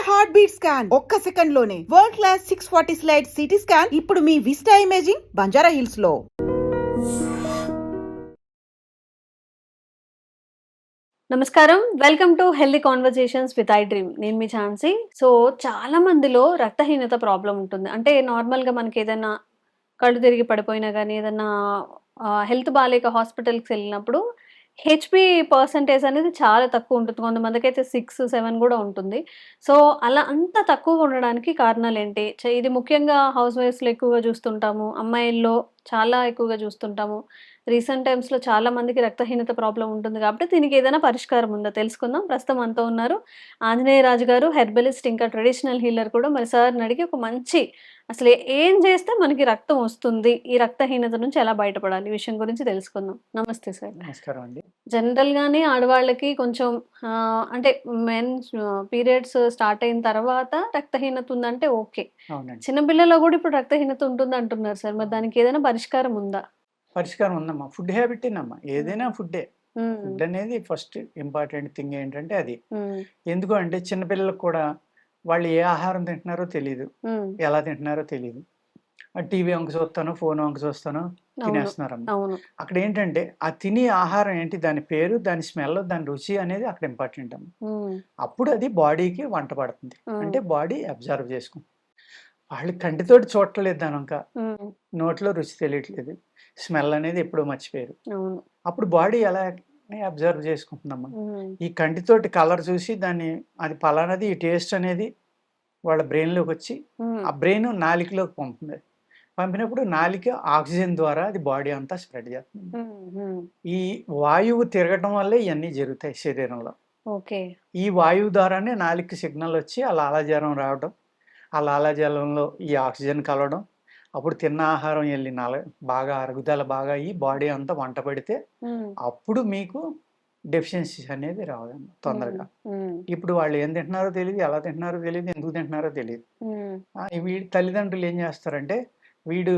Heart beat scan ఒక్క second లోనే world class 640 slide CT scan ఇప్పుడు మీ విస్టా ఇమేజింగ్ బంజారా హిల్స్ లో. నమస్కారం, welcome to healthy conversations with I dream. నేను మీ ఛాన్సీ. So చాలా మందిలో రక్తహీనత ప్రాబ్లం ఉంటుంది. అంటే నార్మల్గా మనకి ఏదైనా కళ్ళు తిరిగి పడిపోయినా కానీ, ఏదన్నా హెల్త్ బాగాలేక హాస్పిటల్కి వెళ్ళినప్పుడు హెచ్పి పర్సంటేజ్ అనేది చాలా తక్కువ ఉంటుంది. కొంతమందికైతే 6, 7 కూడా ఉంటుంది. సో అలా అంత తక్కువ ఉండడానికి కారణాలు ఏంటి? ఇది ముఖ్యంగా హౌస్ వైఫ్స్లో ఎక్కువగా చూస్తుంటాము, అమ్మాయిల్లో చాలా ఎక్కువగా చూస్తుంటాము. రీసెంట్ టైమ్స్‌లో చాలా మందికి రక్తహీనత ప్రాబ్లమ్ ఉంటుంది కాబట్టి దీనికి ఏదైనా పరిష్కారం ఉందా తెలుసుకుందాం. ప్రస్తుతం మనతో ఉన్నారు ఆంజనేయ రాజు గారు, హెర్బలిస్ట్ ఇంకా ట్రెడిషనల్ హీలర్ కూడా. మరి సార్‌ని అడిగి ఒక మంచి అసలు ఏం చేస్తే మనకి రక్తం వస్తుంది, ఈ రక్తహీనత నుంచి ఎలా బయటపడాలి, ఈ విషయం గురించి తెలుసుకుందాం. నమస్తే సార్. నమస్కారం అండి. జనరల్‌గానే ఆడవాళ్ళకి కొంచెం అంటే మెన్స్ పీరియడ్స్ స్టార్ట్ అయిన తర్వాత రక్తహీనత ఉందంటే ఓకే. అవునండి. చిన్న పిల్లల్లో కూడా ఇప్పుడు రక్తహీనత ఉంటుంది అంటున్నారు సార్. మరి దానికి ఏదైనా పరిష్కారం ఉందా? పరిష్కారం ఉందమ్మా. ఫుడ్ హ్యాబిటేనమ్మా. ఏదైనా ఫుడ్డే. హ్మ్. ఫుడ్ అనేది ఫస్ట్ ఇంపార్టెంట్ థింగ్ ఏంటంటే అది. హ్మ్. ఎందుకు అంటే చిన్న పిల్లలకు కూడా వాళ్ళు ఏ ఆహారం తింటున్నారో తెలీదు. హ్మ్. ఎలా తింటున్నారో తెలీదు. టీవీ వంక చూస్తాను, ఫోన్ వంక చూస్తాను, అవును. తినేస్తున్నారమ్మా. అవును. అక్కడ ఏంటంటే ఆ తినే ఆహారం ఏంటి, దాని పేరు, దాని స్మెల్, దాని రుచి అనేది అక్కడ ఇంపార్టెంట్ అమ్మా. హ్మ్. అప్పుడు అది బాడీకి వంట పడుతుంది. హ్మ్. అంటే బాడీ అబ్జర్వ్ చేసుకుంటుంది. వాళ్ళు కంటితోటి చూడట్లేదు దాని వంక. హ్మ్. నోట్లో రుచి తెలియట్లేదు. స్మెల్ అనేది ఎప్పుడో మర్చిపోయారు. అవును. అప్పుడు బాడీ ఎలా అబ్జర్వ్ చేసుకుంటుందమ్మా. హ్మ్. ఈ కంటితోటి కలర్ చూసి దాన్ని అది పలానాది, ఈ టేస్ట్ అనేది వాళ్ళ బ్రెయిన్‌లోకి వచ్చి హ్మ్. ఆ బ్రెయిన్ నాలికలోకి పంపుతుంది. పంపినప్పుడు నాలిక ఆక్సిజన్ ద్వారా అది బాడీ అంతా స్ప్రెడ్ చేస్తుంది. హ్మ్. హ్మ్. ఈ వాయువు తిరగటం వల్లే ఇవన్నీ జరుగుతాయి శరీరంలో. ఓకే. ఈ వాయువు ద్వారానే నాలికకి సిగ్నల్ వచ్చి ఆ లాలాజలం రావడం, ఆ లాలాజలంలో ఈ ఆక్సిజన్ కలవడం, అప్పుడు తిన్న ఆహారం వెళ్ళి బాగా అరుగుదల బాగా అయ్యి బాడీ అంతా వంట పడితే హ్మ్. అప్పుడు మీకు డెఫిషియన్సీస్ అనేది రావడం తొందరగా. హ్మ్. ఇప్పుడు వాళ్ళు ఏం తింటున్నారో తెలీదు, ఎలా తింటున్నారో తెలీదు, ఎందుకు తింటున్నారో తెలీదు. హ్మ్. వీడి తల్లిదండ్రులు ఏం చేస్తారంటే, వీడు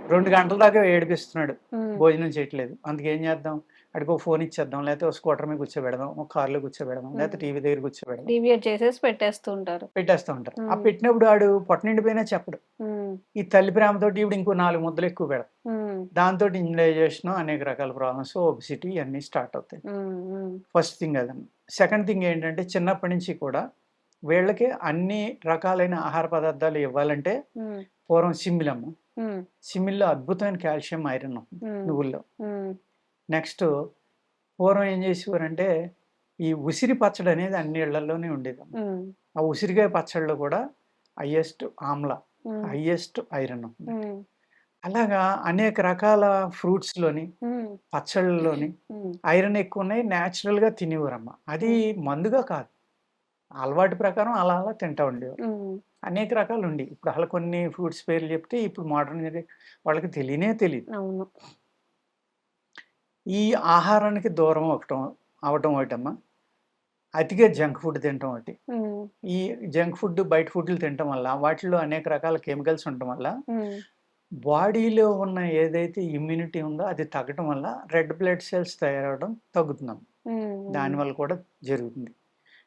2 గంటల దాకా ఏడిపిస్తున్నాడు, హ్మ్. భోజనం చేయట్లేదు. అందుకేం చేద్దాం, ఆడికి ఒక ఫోన్ ఇచ్చేద్దాం, లేకపోతే ఒక స్కూటర్ మీద కూర్చోబెడదాం, ఒక కార్‌లో కూర్చోబెడదాం, లేకపోతే టీవీ దగ్గర కూర్చోబెడదాం. డీవియేట్ చేసేసి పెట్టేస్తూ ఉంటారు. పెట్టేస్తూ ఉంటారు. ఆ హ్మ్. పెట్టినప్పుడు ఆడు పొట్ట నిండిపోయినా చెప్పడు. హ్మ్. ఈ తల్లి ప్రేమతోటి ఈవిడ ఇంకో 4 ముద్దలు ఎక్కువ పెడతాం. హ్మ్. దాంతోటి ఇండైజెషన్, అనేక రకాల ప్రాబ్లమ్స్, ఒబెసిటీ ఇవన్నీ స్టార్ట్ అవుతాయి. హ్మ్. హ్మ్. ఫస్ట్ థింగ్ అదమ్మా. సెకండ్ థింగ్ ఏంటంటే చిన్నప్పటి నుంచి కూడా వీళ్ళకి అన్ని రకాలైన ఆహార పదార్థాలు ఇవ్వాలంటే హ్మ్. పూర్వం సిమ్మిలమ్మ. హ్మ్. సిమ్మిల్లో అద్భుతమైన కాల్షియం, ఐరన్ ఉంటుంది హ్మ్. నువ్వుల్లో. హ్మ్. నెక్స్ట్ పూర్వం ఏం చేసేవారంటే ఈ ఉసిరి పచ్చడి అనేది అన్ని ఇళ్లలోనే ఉండేదమ్మా. హ్మ్. ఆ ఉసిరికాయ పచ్చడిలో కూడా హైయెస్ట్ ఆమ్ల, హ్మ్. హైయెస్ట్ ఐరన్ ఉంటుంది. హ్మ్. అలాగా అనేక రకాల ఫ్రూట్స్‌లోని, హ్మ్. పచ్చళ్ళలోని హ్మ్. ఐరన్ ఎక్కువ ఉన్నాయి. న్యాచురల్‌గా తినేవారమ్మ. అది హ్మ్. మందుగా కాదు. అలవాటు ప్రకారం అలా అలా తింటా ఉండేవారు. హ్మ్. అనేక రకాలు ఉండి. ఇప్పుడు అసలు కొన్ని ఫ్రూట్స్ పేర్లు చెప్తే ఇప్పుడు మోడర్న్ వాళ్ళకి తెలియనే తెలీదు. అవును. ఈ ఆహారానికి దూరం అవ్వటం ఒకటమ్మా. అతిగా జంక్ ఫుడ్ తినటం ఒకటి. హ్మ్. ఈ జంక్ ఫుడ్, బయట ఫుడ్‌లు తినటం వల్ల వాటిల్లో అనేక రకాల కెమికల్స్ ఉండటం వల్ల హ్మ్. బాడీలో ఉన్న ఏదైతే ఇమ్యూనిటీ ఉందో అది తగ్గటం వల్ల రెడ్ బ్లడ్ సెల్స్ తయారవ్వడం తగ్గుతుందమ్మ. హ్మ్. దానివల్ల కూడా జరుగుతుంది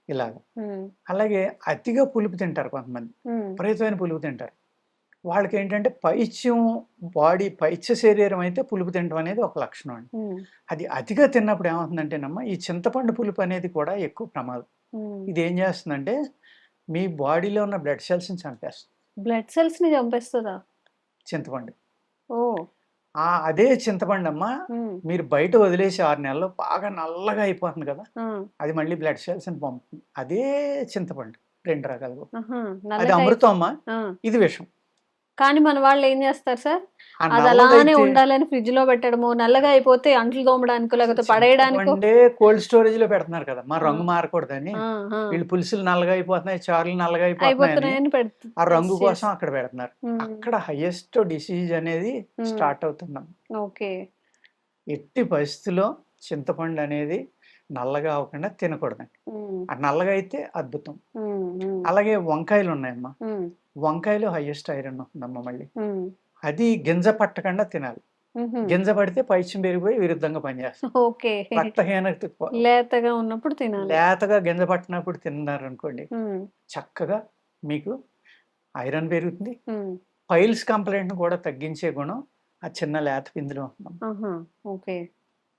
ఇలాగ. హ్మ్. అలాగే అతిగా పులుపు తింటారు కొంతమంది. హ్మ్. విపరీతమైన పులుపు తింటారు. వాళ్ళకేంటంటే పైచ్య శరీరం అయితే పులుపు తినటం అనేది ఒక లక్షణం అండి. హ్మ్. అది అతిగా తిన్నప్పుడు ఏమవుతుందంటేనమ్మా, ఈ చింతపండు పులుపు అనేది కూడా ఎక్కువ ప్రమాదం. హ్మ్. ఇదేం చేస్తుందంటే, మీ బాడీలో ఉన్న బ్లడ్ సెల్స్‌ని చంపేస్తుంది బ్లడ్ సెల్స్‌ని చంపేస్తదా? చింతపండు. ఓహ్! అదే చింతపండమ్మా హ్మ్. మీరు బయట వదిలేసి 6 నెలల్లో బాగా నల్లగా అయిపోతుంది కదా! ఆ! అది మళ్ళీ బ్లడ్ సెల్స్‌ని పంపుతుంది. అదే చింతపండు 2 రకాలుగా. ఆహా! అది నల్లగా అమృతం అమ్మా, ఆ! ఇది విషం. కానీ మన వాళ్ళేం జేస్తారు సార్? ఆ అదలానే నల్లదైతే ఉండాలని ఫ్రిడ్జ్‌లో పెట్టడమో, నల్లగా అయిపోతే అంట్లు తోమడానికో, అసలు లేకపోతే పడేయడానికో. చింతపండే కోల్డ్ స్టోరేజ్‌లో పెడుతున్నారు కదా! ఆ! రంగు మారకూడదని. ఆ! ఆ! వీళ్ళు పులుసులు నల్లగా అయిపోతున్నాయి, చారులు నల్లగా అయిపోతున్నాయని అయిపోతున్నాయని ఆ రంగు కోసం చేస్ అక్కడ పెడుతున్నారు. హ్మ్. అక్కడ హైయెస్ట్ డిసీజ్ అనేది హ్మ్. స్టార్ట్ అవుతుందమ్మ. ఓకే. ఎట్టి పరిస్థితిలో చింతపండు అనేది నల్లగా అవ్వకుండా తినకూడదండి. హ్మ్. ఆ నల్లగా అయితే అద్భుతం. హ్మ్. హ్మ్. అలాగే వంకాయలున్నాయమ్మా. హ్మ్. వంకాయలో హైయెస్ట్ ఐరన్ ఉంటుందమ్మా మళ్ళీ. హ్మ్. అది గింజ పట్టకుండా తినాలి. గింజ పడితే పైత్యం పెరిగిపోయి విరుద్ధంగా పనిచేస్తుంది. ఓకే. రక్తహీనత లేతగా ఉన్నప్పుడు తినాలి. లేతగా గింజ పట్టినప్పుడు తిన్నారనుకోండి, హ్మ్. చక్కగా మీకు ఐరన్ పెరుగుతుంది. హ్మ్. పైల్స్ కంప్లైంట్‌ని కూడా తగ్గించే గుణం ఆ చిన్న లేత పిందిలో ఉందమ్మ. ఆహా! ఓకే.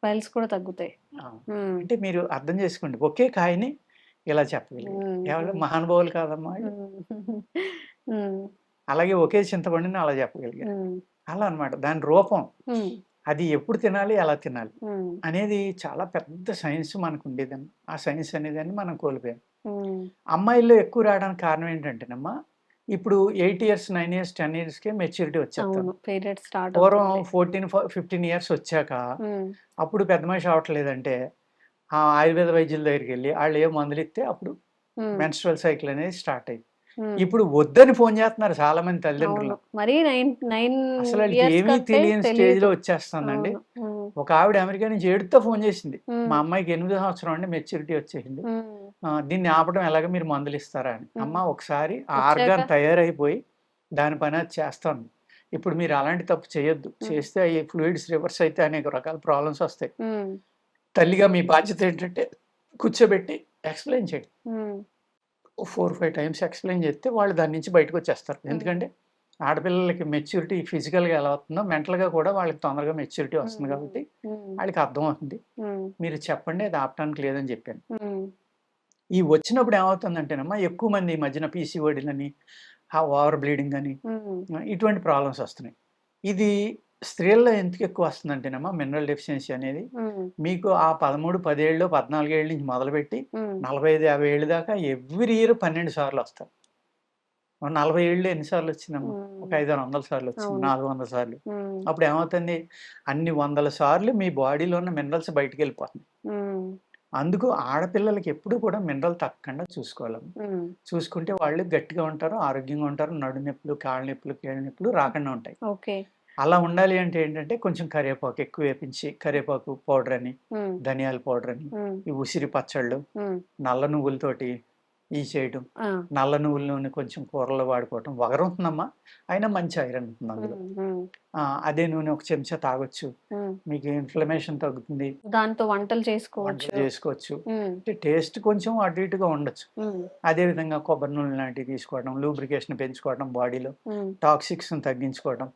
పైల్స్ కూడా తగ్గుతాయి. ఆ! హ్మ్. అంటే మీరు అర్థం చేసుకోండి. ఒకే కాయని ఇలా చెప్పగలిగారు. హ్మ్. ఎవరు హ్మ్. మహానుభావులు కాదమ్మా ఆళ్ళు. హ్మ్. హ్మ్. అలాగే ఒకే చింతపండుని అలా చెప్పగలిగారు. హ్మ్. అలా అన్నమాట. దాని రూపం హ్మ్. అది ఎప్పుడు తినాలి, ఎలా తినాలి హ్మ్. అనేది చాలా పెద్ద సైన్స్ మనకుండేదండి. ఆ సైన్స్ అనేదాన్ని మనం కోల్పోయాం. హ్మ్. అమ్మాయిల్లో ఎక్కువ రావడానికి కారణం ఏంటంటేనమ్మా, ఇప్పుడు 8 ఇయర్స్, 9 ఇయర్స్, 10 ఇయర్స్‌కే మెచ్యూరిటీ వచ్చేత్తుంది. అవును. పీరియడ్స్ స్టార్ట్ పూర్వం అవుతుంది. 15 ఇయర్స్ వచ్చాక హ్మ్. అప్పుడు పెద్ద మనిషి అవ్వట్లేదంటే ఆయుర్వేద వైద్యుల దగ్గరికెళ్ళి ఆళ్ళు ఏ మందులిస్తే అప్పుడు హ్మ్. మెన్స్ట్రువల్ సైకిల్ అనేది స్టార్ట్ అయింది. హ్మ్. ఇప్పుడు వద్దని ఫోను చేస్తున్నారు చాలా మంది తల్లిదండ్రులు. అవును. మరీ 9 అసలు ఆళ్ళకి ఇయర్స్ ఏమీ కంటే తెలియని స్టేజ్‌లో తెలీదు. వచ్చేస్తుందండి. అవును. హ్మ్. ఒక ఆవిడ అమెరికా నుంచి ఏడుత్తా ఫోను చేసింది. మా హ్మ్. అమ్మాయికి 8 సంవత్సరం అండి మెచ్యూరిటీ వచ్చేసింది. హ్మ్. దీన్ని ఆపడం ఎలాగా మీరు మందులిస్తారా అని. హ్మ్. అమ్మ ఒకసారి ఆ వచ్చాక? ఆర్గాన్ తయారైపోయి దాని పని అది చేస్తోంది. ఇప్పుడు మీరు అలాంటి తప్పు చేయొద్దు. హ్మ్. చేస్తే అయి ఫ్లూయిడ్స్ రివర్స్ అయితే అనేక రకాల ప్రాబ్లమ్స్ వస్తాయి. హ్మ్. తల్లిగా మీ బాధ్యత ఏంటంటే కూర్చోబెట్టి ఎక్స్‌ప్లెయిన్ చేయండి. హ్మ్. ఓ 4, 5 టైమ్స్ ఎక్స్‌ప్లెయిన్ చేస్తే వాళ్ళు దాని నుంచి బయటకొచ్చేస్తారు. హ్మ్. ఎందుకంటే ఆడపిల్లలకి మెచ్యూరిటీ ఫిజికల్‌గా ఎలా అవుతుందో మెంటల్‌గా కూడా వాళ్ళకి తొందరగా మెచ్యూరిటీ హ్మ్. వస్తుంది కాబట్టి హ్మ్. ఆళ్ళకి అర్థమవుతుంది. హ్మ్. మీరు చెప్పండి అది ఆపటానికి లేదని చెప్పాను. హ్మ్. ఈ వచ్చినప్పుడు ఏమవుతుందంటేనమ్మా ఎక్కువ మంది ఈ మధ్యన పీసీఓడీలని, ఓవర్ బ్లీడింగ్ అని హ్మ్. ఇటువంటి ప్రాబ్లమ్స్ వస్తున్నాయి. ఇది స్త్రీల్లో ఎందుకు ఎక్కువ వస్తుందంటేనమ్మా మినరల్ డెఫిషియన్సీ అనేది హ్మ్. మీకు ఆ 13, 10 ఏళ్ళో, 14 ఏళ్ల నుంచి మొదలుపెట్టి హ్మ్. 45, 50 ఏళ్ళు దాకా ఎవ్రీ ఇయర్ 12 సార్లు వస్తారు. 40 ఏళ్ళు ఎన్ని సార్లు వచ్చిందమ్మా? ఒక హ్మ్. 500, 100 సార్లు వచ్చింది. అవును. 400 సార్లు. హ్మ్. అప్పుడు ఏమవుతుంది? అన్ని వందల సార్లు మీ బాడీలో ఉన్న మినరల్స్ బయటికెళ్ళిపోతున్నాయి. హ్మ్. అందుకు ఆడపిల్లలకి ఎప్పుడు కూడా మినరల్ తగ్గకుండా చూసుకోవాలమ్మ. హ్మ్. చూసుకుంటే వాళ్ళు గట్టిగా ఉంటారు, ఆరోగ్యంగా ఉంటారు. నడుము నొప్పులు, కాళ్ళ నొప్పులు, కీళ్ళ నొప్పులు రాకుండా ఉంటాయి. ఓకే. అలా ఉండాలి అంటే ఏంటంటే కొంచెం కరివేపాకు ఎక్కువ వేపించి, కరివేపాకు పౌడర్ అని, హ్మ్. ధనియాల పౌడర్ అని, హ్మ్. ఈ ఉసిరి పచ్చళ్ళు, హ్మ్. నల్ల నువ్వులతోటి చేయటం. ఆ! నల్ల నువ్వుల నూనె కొంచెం కూరల్లో వాడుకోవటం. వగరుంటుందమ్మా. అయినా మంచి ఐరన్ ఉంటుంది అందులో. హ్మ్. హ్మ్. అదే నూనె ఒక చెంచా తాగొచ్చు. హ్మ్. మీకు ఇన్‌ఫ్లమేషన్ తగ్గుతుంది. దాంతో వంటలు చేసుకోవచ్చు. వంటలు చేసుకోవచ్చు. హ్మ్. అంటే టేస్ట్ కొంచెం అటు ఇటుగా ఉండొచ్చు. హ్మ్. అదే విధంగా కొబ్బరి నూనె లాంటివి తీసుకోవడం, లూబ్రికేషన్ పెంచుకోవడం బాడీలో, హ్మ్. టాక్సిక్స్‌ని తగ్గించుకోవడం.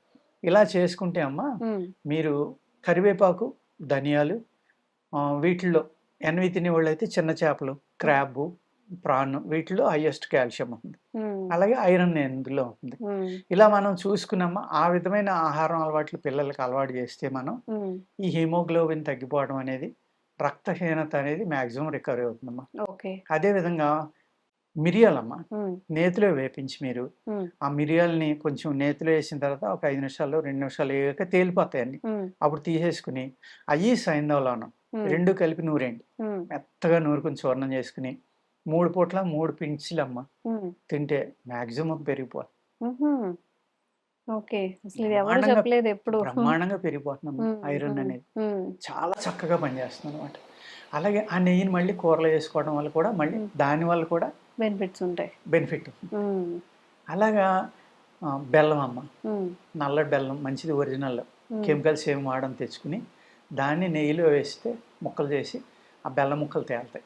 ఇలా చేసుకుంటే అమ్మా హ్మ్. మీరు కరివేపాకు, ధనియాలు వీటిల్లో ఎనవి తినేవాళ్ళైతే చిన్న చేపలు, క్రాబు, ప్రాన్ వీటిలో హైయెస్ట్ కాల్షియం ఉంది. హ్మ్. అలాగే ఐరన్ ఇందులో ఉంది. హ్మ్. ఇలా మనం చూసుకున్నామా ఆ విధమైన ఆహారం అలవాట్లు పిల్లలకి అలవాటు చేస్తే మనం హ్మ్. ఈ హిమోగ్లోబిన్ తగ్గిపోవడం అనేది, రక్తహీనత అనేది మాక్సిమం రికవరీ అవుతుందమ్మా. ఓకే. అదే విధంగా మిరియాలమ్మ. హ్మ్. నేతిలో వేపించి మీరు హ్మ్. ఆ మిరియాలని కొంచెం నేతిలో వేసిన తర్వాత ఒక 5 నిమిషాల్లో, 2 నిమిషాలు వేగాక తేలిపోతాయి అన్నీ. హ్మ్. అప్పుడు తీసేసుకొని అయ్యి సైంధవలవనం హ్మ్. 2 కలిపి నూరేయండి. హ్మ్. మెత్తగా నూరుకొని చూర్ణం చేసుకొని 3 పూట్ల 3 పించులమ్మ హ్మ్. తింటే మాక్సిమం పెరిగిపోతుంది. హుహు. ఓకే. అసలిది ఎవరు బ్రహ్మాండంగా చెప్పలేదెప్పుడు. బ్రహ్మాండంగా పెరిగిపోతుందమ్మా హ్మ్. ఐరన్ హ్మ్. అనేది. హ్మ్. చాలా చక్కగా పనిచేస్తుందనమాట. అలాగే ఆ నెయ్యిని మళ్ళీ కూరలో వేసుకోవడం వల్ల కూడా మళ్ళీ హ్మ్. దానివల్ల కూడా బెనిఫిట్స్ ఉంటాయి. బెనిఫిట్ ఉంటుంది. హ్మ్. అలాగా బెల్లం అమ్మ. హ్మ్. నల్లటి బెల్లం మంచిది ఒరిజినల్. హ్మ్. కెమికల్స్ ఏమి వాడని తెచ్చుకొని దాన్ని నెయ్యిలో వేస్తే ముక్కలు చేసి ఆ బెల్లం ముక్కలు తేలుతాయి.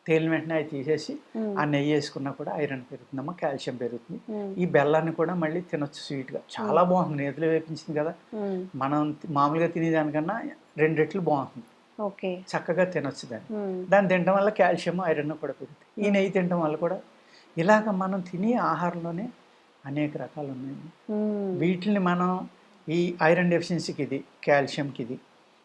తేలిన వెంటనే అవి తీసేసి హ్మ్. ఆ నెయ్యి వేసుకున్నా కూడా ఐరన్ పెరుగుతుందమ్మా, కాల్షియం పెరుగుతుంది. హ్మ్. ఈ బెల్లాన్ని కూడా మళ్ళీ తినొచ్చు స్వీట్‌గా. చాలా హ్మ్. బాగుంటుంది. నేతిలో వేపించింది కదా! హ్మ్. మనం మామూలుగా తినేదానికన్నా 2 రెట్లు బాగుంటుంది. ఓకే. చక్కగా తినొచ్చు దాన్ని. హ్మ్. దాన్ని తినటం వల్ల కాల్షియం, ఐరన్ కూడా పెరుగుతాయి. ఈ హ్మ్. నెయ్యి తినటం వల్ల కూడా ఇలాగ మనం తినే ఆహారంలోనే అనేక రకాలున్నాయండి. హ్మ్. వీటిల్ని మనం ఈ ఐరన్ డెఫిషియన్సీకిది, కాల్షియంకిది,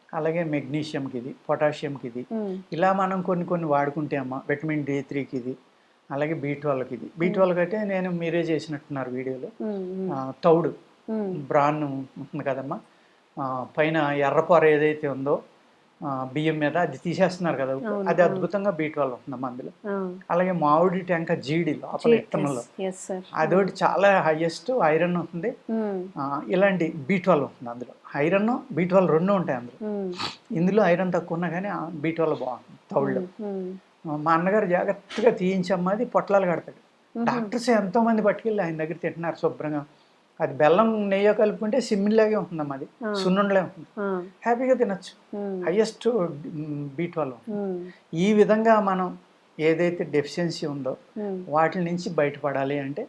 అలాగే మెగ్నీషియంకిది, పొటాషియంకిది హ్మ్. ఇలా మనం కొన్ని కొన్ని వాడుకుంటే అమ్మ విటమిన్ D3కిది, అలాగే B12కిది. హ్మ్. B12 కంటే నేను మీరే చేసినట్టున్నారు వీడియోలో. హ్మ్. హ్మ్. తౌడు హ్మ్. బ్రాన్ ఉంటుంది కదమ్మా! పైన ఎర్ర పొర ఏదైతే ఉందో బియ్యం మీద అది తీసేస్తున్నారు కదా! ఇప్పుడు. అవును. అది ఆ! అద్భుతంగా B12 ఉంటుందమ్మా అందులో. ఆ! అలాగే మామిడి టెంక జీడి లోపల యెస్. విత్తనంలో యెస్ సార్. అదోటి చాలా హైయెస్ట్ ఐరన్ ఉంటుంది. హ్మ్. ఇలాంటి B12 ఉంటుంది అందులో. ఐరన్, B12 2 ఉంటాయి అందులో. హ్మ్. ఇందులో ఐరన్ తక్కువ ఉన్నా గానీ B12 బావుంటుంది తౌడులో. హ్మ్. హ్మ్. మా అన్నగారు జాగ్రత్తగా తీయించమ్మా అది పొట్లాలు కడతాడు. హుహు. డాక్టర్స్ ఎంతోమంది పట్టుకెళ్ళి ఆయన దగ్గర తింటున్నారు శుభ్రంగా. అది బెల్లం నెయ్యి కలుపుకుంటే సిమ్మిలాగే ఉంటుందమ్మా, అది సున్నుండలే ఉంటుంది, హ్యాపీగా తినచ్చు. Highest B12. ఈ విధంగా మనం ఏదైతే డెఫిషియన్సీ ఉందో వాటి నుంచి బయటపడాలి అంటే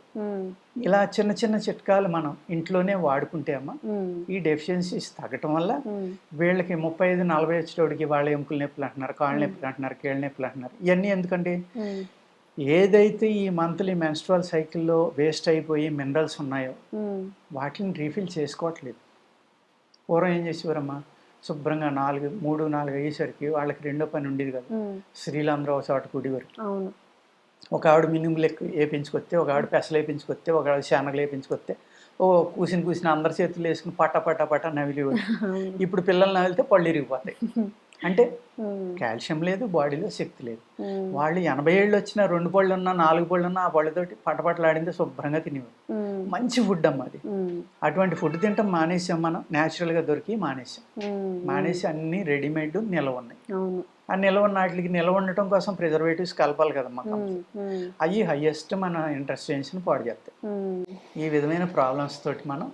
ఇలా చిన్న చిన్న చిట్కాలు మనం ఇంట్లోనే వాడుకుంటే అమ్మా ఈ డెఫిషియన్సీస్ తగ్గటం వల్ల వీళ్ళకి 35-40 వచ్చేటోడికి వాళ్ళ ఎముకల నొప్పులు అంటున్నారు, కాళ్ళ నొప్పులు అంటున్నారు, కీళ్ళ నొప్పులు అంటున్నారు. ఇవన్నీ ఎందుకంటే ఏదైతే ఈ మంత్లీ మెన్స్ట్రువల్ సైకిల్లో వేస్ట్ అయిపోయి మినరల్స్ ఉన్నాయో వాటిని రీఫిల్ చేసుకోవట్లేదు. పూర్వం ఏం చేసేవారమ్మా, శుభ్రంగా 3-4 అయ్యేసరికి వాళ్ళకి రెండో పని ఉండేది కదా, స్త్రీలందరూ ఒక చోట కూడేవారు. ఒక ఆవిడ మినుములు వేపించుకొస్తే, ఒక ఆవిడ పెసలు వేపించుకొస్తే, ఒక ఆవిడ శనగలు వేపించుకొస్తే కూసిన అందరి చేతులు వేసుకుని పట్ట నవిలేవారు. ఇప్పుడు పిల్లలు నవిలితే పళ్ళు ఇరిగిపోతాయి. అంటే కాల్షియం లేదు, బాడీలో శక్తి లేదు. వాళ్ళు 80 ఏళ్ళు వచ్చినా 2 పళ్ళు ఉన్నా 4 పళ్ళు ఉన్నా ఆ పళ్ళతోటి పట్టపట్టలాడిందే శుభ్రంగా తినేవారు. మంచి ఫుడ్ అమ్మ అది. అటువంటి ఫుడ్ తింటాం మానేసాం మనం, న్యాచురల్గా దొరికి మానేసి అన్ని రెడీమేడ్ నిల్వ ఉన్నాయి. ఆ నిల్వ ఉన్న వాటికి నిల్వ ఉండటం కోసం ప్రిజర్వేటివ్స్ కలపాలి కదమ్మా, అవి హైయెస్ట్ మన ఇంటెస్టైన్స్ని పాడు చేస్తాయి. ఈ విధమైన ప్రాబ్లమ్స్ తోటి మనం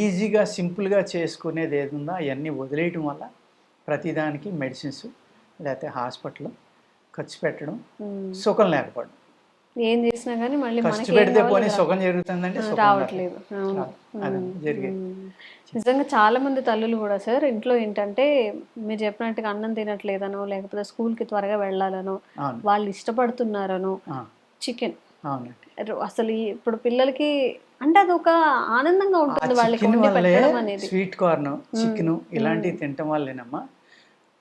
ఈజీగా సింపుల్గా చేసుకునేది ఏది ఉందో అవన్నీ వదిలేయటం వల్ల ప్రతిదానికి మెడిసిన్స్ లేకపోతే హాస్పిటల్ ఖర్చు పెట్టడం, సుఖం లేకపోవడం. ఏం చేసినా కానీ మళ్ళీ ఖర్చు పెడితే పోనీ సుఖం జరుగుతుందంటే రావట్లేదు. నిజంగా చాలా మంది తల్లులు కూడా సార్ ఇంట్లో ఏంటంటే మీరు చెప్పినట్టుగా అన్నం తినట్లేదనో లేకపోతే స్కూల్కి త్వరగా వెళ్ళాలనో వాళ్ళు ఇష్టపడుతున్నారనో చికెన్. అసలు ఇప్పుడు పిల్లలకి అంటే అది ఒక ఆనందంగా ఉంటుంది వాళ్ళకి పెట్టడం అనేది. స్వీట్ కార్న్, చికెన్ ఇలాంటివి తినటం వల్లేనమ్మా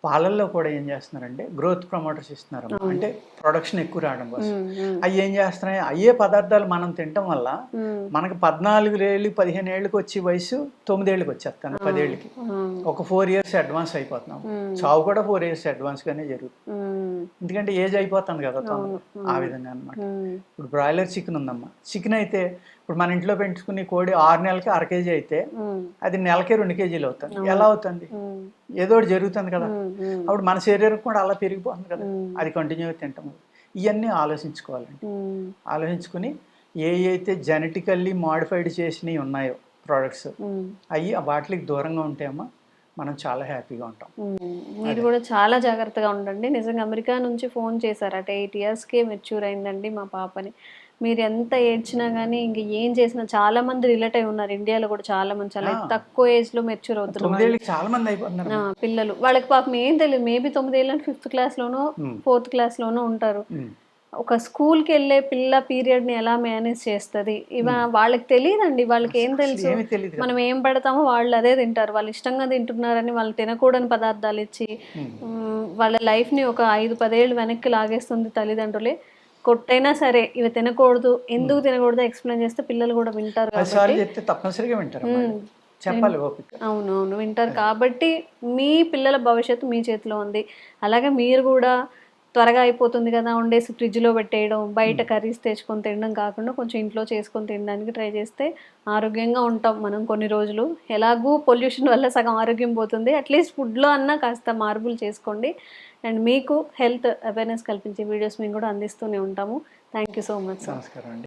పాలల్లో కూడా ఏం చేస్తున్నారంటే గ్రోత్ ప్రమోటర్స్ ఇస్తున్నారు, అంటే ప్రొడక్షన్ ఎక్కువ రావడం కోసం. అవి ఏం చేస్తున్నాయి, అయ్యే పదార్థాలు మనం తినటం వల్ల మనకు 14 ఏళ్ళు 15 ఏళ్ళకి వచ్చే వయసు 9 ఏళ్ళకి వచ్చేస్తాను, 10 ఏళ్ళకి. ఒక 4 years అడ్వాన్స్ అయిపోతున్నాం. చావు కూడా 4 years అడ్వాన్స్ గానే జరుగుతుంది, ఎందుకంటే ఏజ్ అయిపోతుంది కదా ఆ విధంగా అనమాట. ఇప్పుడు బ్రాయిలర్ చికెన్ ఉందమ్మా, చికెన్ అయితే ఇప్పుడు మన ఇంట్లో పెంచుకునే కోడి 6 నెలలకి 1/2 kg అయితే అది నెలకే 2 kg అవుతుంది. ఎలా అవుతుంది, ఏదో ఒకటి జరుగుతుంది కదా. అప్పుడు మన శరీరం కూడా అలా పెరిగిపోతుంది కదా, అది కంటిన్యూగా తింటాం. ఇవన్నీ ఆలోచించుకోవాలండి. ఆలోచించుకుని అయితే జెనెటికల్లీ మాడిఫైడ్ చేసినవి ఉన్నాయో ప్రోడక్ట్స్ అవి వాటికి దూరంగా ఉంటాయమ్మా మనం చాలా హ్యాపీగా ఉంటాం. మీరు కూడా చాలా జాగ్రత్తగా ఉండండి. నిజంగా అమెరికా నుంచి ఫోన్ చేశారట, 8 yearsకే మెచ్యూర్ అయిందండి మా పాపని. మీరు ఎంత ఏడ్చినా కానీ ఇంక ఏం చేసినా చాలా మంది రిలేట్ అయి ఉన్నారు ఇండియాలో కూడా, చాలా మంది చాలా తక్కువ ఏజ్ లో మెచ్యూర్ అవుతున్నారు చాలా మంది అయిపోతున్నారు పిల్లలు. వాళ్ళకి పాపం ఏం తెలియదు, మేబీ 9 ఏళ్ళని 5th class లోనో 4th class లోనో ఉంటారు. ఒక స్కూల్కి వెళ్ళే పిల్ల పీరియడ్ని ఎలా మేనేజ్ చేస్తుంది వాళ్ళకి తెలియదండి. వాళ్ళకి ఏం తెలుసు, మనం ఏం పెడతామో వాళ్ళు అదే తింటారు. వాళ్ళు ఇష్టంగా తింటున్నారని వాళ్ళు తినకూడని పదార్థాలు ఇచ్చి వాళ్ళ లైఫ్ని ఒక 5-10 ఏళ్ళు వెనక్కి లాగేస్తుంది తల్లిదండ్రులే. కొట్టైనా సరే ఇవి తినకూడదు, ఎందుకు తినకూడదు ఎక్స్ప్లెయిన్ చేస్తే పిల్లలు కూడా వింటారు. అవునవును వింటారు. కాబట్టి మీ పిల్లల భవిష్యత్తు మీ చేతిలో ఉంది. అలాగే మీరు కూడా త్వరగా అయిపోతుంది కదా వండేసి ఫ్రిడ్జ్లో పెట్టేయడం, బయట కర్రీస్ తెచ్చుకొని తినడం కాకుండా కొంచెం ఇంట్లో చేసుకొని తినడానికి ట్రై చేస్తే ఆరోగ్యంగా ఉంటాం మనం కొన్ని రోజులు. ఎలాగూ పొల్యూషన్ వల్ల సగం ఆరోగ్యం పోతుంది, అట్లీస్ట్ ఫుడ్లో అన్నా కాస్త మార్పులు చేసుకోండి. అండ్ మీకు హెల్త్ అవేర్నెస్ కల్పించే వీడియోస్ మేము కూడా అందిస్తూనే ఉంటాము. Thank you so much. నమస్కారం అండి.